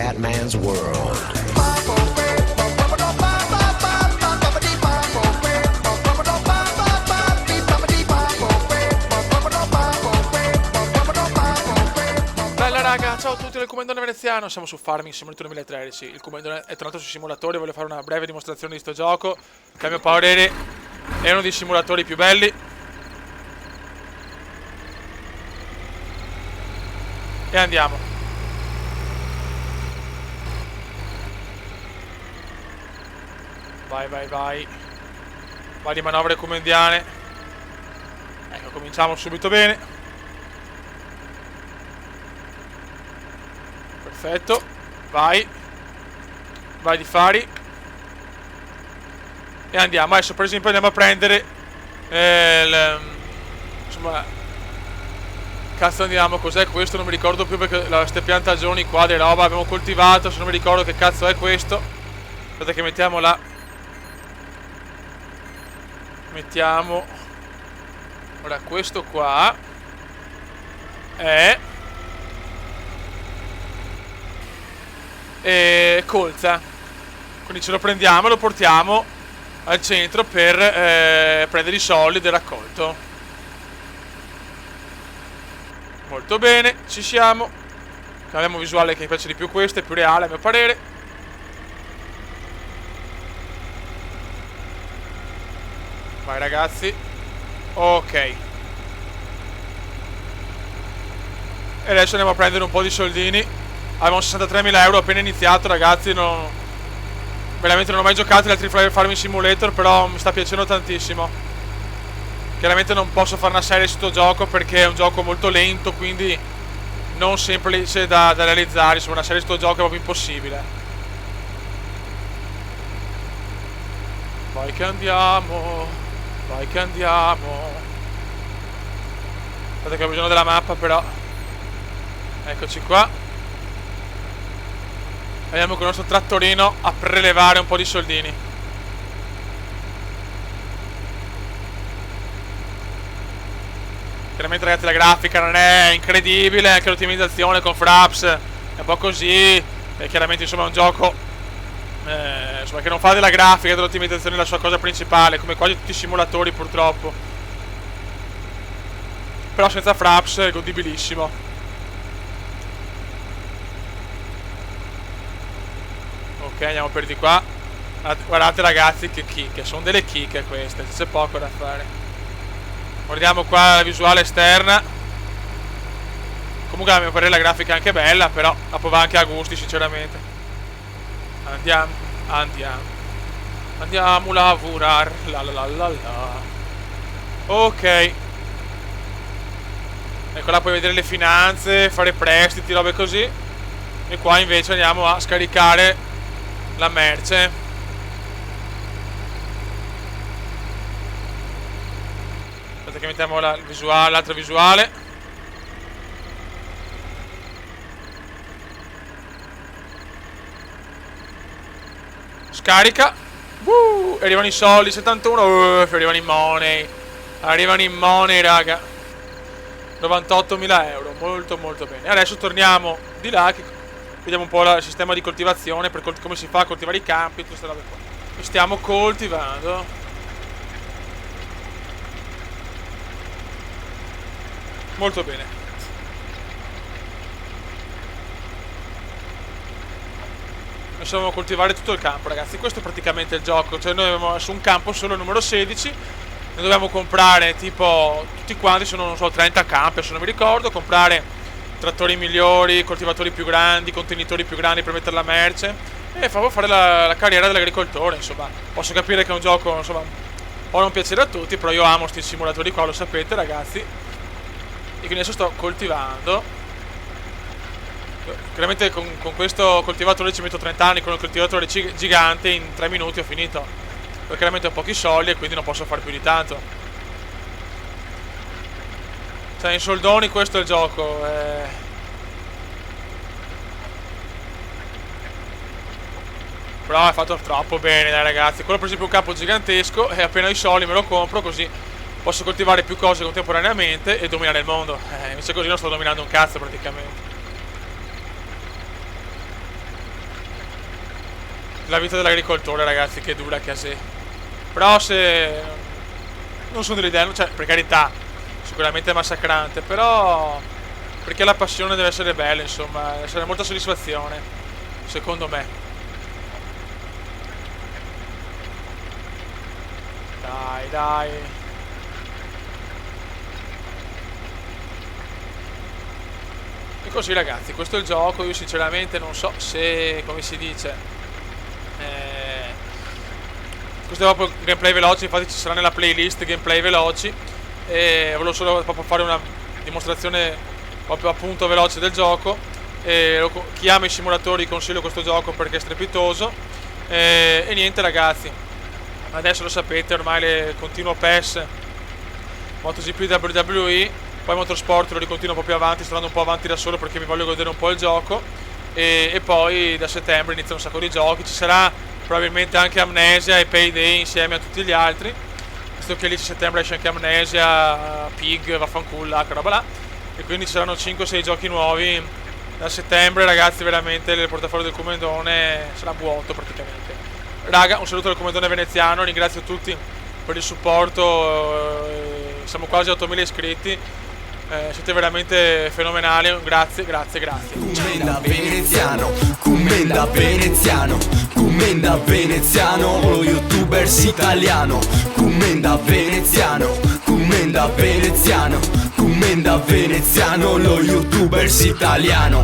Scatman's World. Bella raga, ciao a tutti del Comandone Veneziano, siamo su Farming Simulator 2013. Il Comandone è tornato sui simulatori, voglio fare una breve dimostrazione di sto gioco, che a mio parere è uno dei simulatori più belli. E andiamo. Vai, vai, vai. Vai di manovre comandiane. Ecco, cominciamo subito bene. Perfetto. Vai. Vai di fari. E andiamo. Adesso per esempio andiamo a prendere insomma, cazzo andiamo, cos'è questo? Non mi ricordo più perché queste piantagioni qua di roba abbiamo coltivato, se non mi ricordo che cazzo è questo. Aspetta che mettiamo là. Mettiamo. Ora questo qua è colza. Quindi ce lo prendiamo e lo portiamo al centro per prendere i soldi del raccolto. Molto bene, ci siamo. Cambiamo visuale che mi piace di più, questo è più reale a mio parere. Vai ragazzi. Ok. E adesso andiamo a prendere un po' di soldini. Abbiamo 63.000 euro appena iniziato ragazzi. Veramente non ho mai giocato gli altri Farming Simulator, però mi sta piacendo tantissimo. Chiaramente non posso fare una serie su questo gioco perché è un gioco molto lento, quindi non semplice da realizzare. Insomma, una serie su questo gioco è proprio impossibile. Vai che andiamo. Vai che andiamo. Aspetta che ho bisogno della mappa però. Eccoci qua. Andiamo con il nostro trattorino a prelevare un po' di soldini. Chiaramente ragazzi la grafica non è incredibile, anche l'ottimizzazione con Fraps è un po' così. E chiaramente insomma è un gioco insomma, che non fa della grafica e dell'ottimizzazione la sua cosa principale, come quasi tutti i simulatori purtroppo. Però senza Fraps è godibilissimo. Ok, andiamo per di qua. Guardate ragazzi che chicche, sono delle chicche queste, c'è poco da fare. Guardiamo qua la visuale esterna. Comunque a mio parere la grafica è anche bella, però dopo va anche a gusti sinceramente. Andiamo, andiamo. Andiamo a lavorare. La la la la la. Ok. Ecco là puoi vedere le finanze, fare prestiti, robe così. E qua invece andiamo a scaricare la merce. Che mettiamo la visuale, l'altra visuale. Scarica. Arrivano i soldi, 71. Arrivano i money. Arrivano i money raga. 98.000 euro. Molto molto bene. Adesso torniamo di là che vediamo un po' il sistema di coltivazione, per come si fa a coltivare i campi e queste robe qua. E stiamo coltivando. Molto bene. Possiamo coltivare tutto il campo ragazzi. Questo è praticamente il gioco. Cioè noi abbiamo su un campo solo il numero 16. Ne dobbiamo comprare tipo tutti quanti, sono non so 30 campi se non mi ricordo. Comprare trattori migliori, coltivatori più grandi, contenitori più grandi per mettere la merce. E fare la carriera dell'agricoltore. Insomma, posso capire che è un gioco insomma può non piacere a tutti, però io amo questi simulatori qua, lo sapete ragazzi. E quindi adesso sto coltivando. Chiaramente con questo coltivatore ci metto 30 anni, con il coltivatore gigante in 3 minuti ho finito. Perché chiaramente ho pochi soldi e quindi non posso fare più di tanto. Cioè in soldoni questo è il gioco. Però è fatto troppo bene dai ragazzi. Quello per esempio è un campo gigantesco e appena ho i soldi me lo compro così posso coltivare più cose contemporaneamente e dominare il mondo. Invece così non sto dominando un cazzo praticamente. la vita dell'agricoltore, ragazzi, che dura che è. Però se non sono dell'idea, cioè per carità, sicuramente è massacrante, però perché la passione deve essere bella, insomma, deve essere molta soddisfazione, secondo me. Dai, dai. E così, ragazzi, questo è il gioco. Io sinceramente non so se, come si dice, questo è proprio gameplay veloci, infatti ci sarà nella playlist gameplay veloci. E volevo solo proprio fare una dimostrazione proprio appunto veloce del gioco. Chi ama i simulatori consiglio questo gioco perché è strepitoso. E niente, ragazzi, adesso lo sapete, ormai le continuo PES, MotoGP, WWE, poi Motorsport lo ricontinuo un po' più avanti, sto andando un po' avanti da solo perché mi voglio godere un po' il gioco. E poi da settembre iniziano un sacco di giochi, ci sarà probabilmente anche Amnesia e Payday insieme a tutti gli altri, visto che lì a settembre esce anche Amnesia, Pig, vaffanculla, che roba là, e quindi ci saranno 5-6 giochi nuovi da settembre, ragazzi. Veramente il portafoglio del Comendone sarà vuoto praticamente. Raga, un saluto al Comendone veneziano, ringrazio tutti per il supporto, siamo quasi a 8000 iscritti, siete veramente fenomenali, grazie, grazie, grazie. Commenda veneziano, commenda veneziano, commenda veneziano, lo youtubers italiano. Commenda veneziano, commenda veneziano, commenda veneziano, lo youtubers italiano.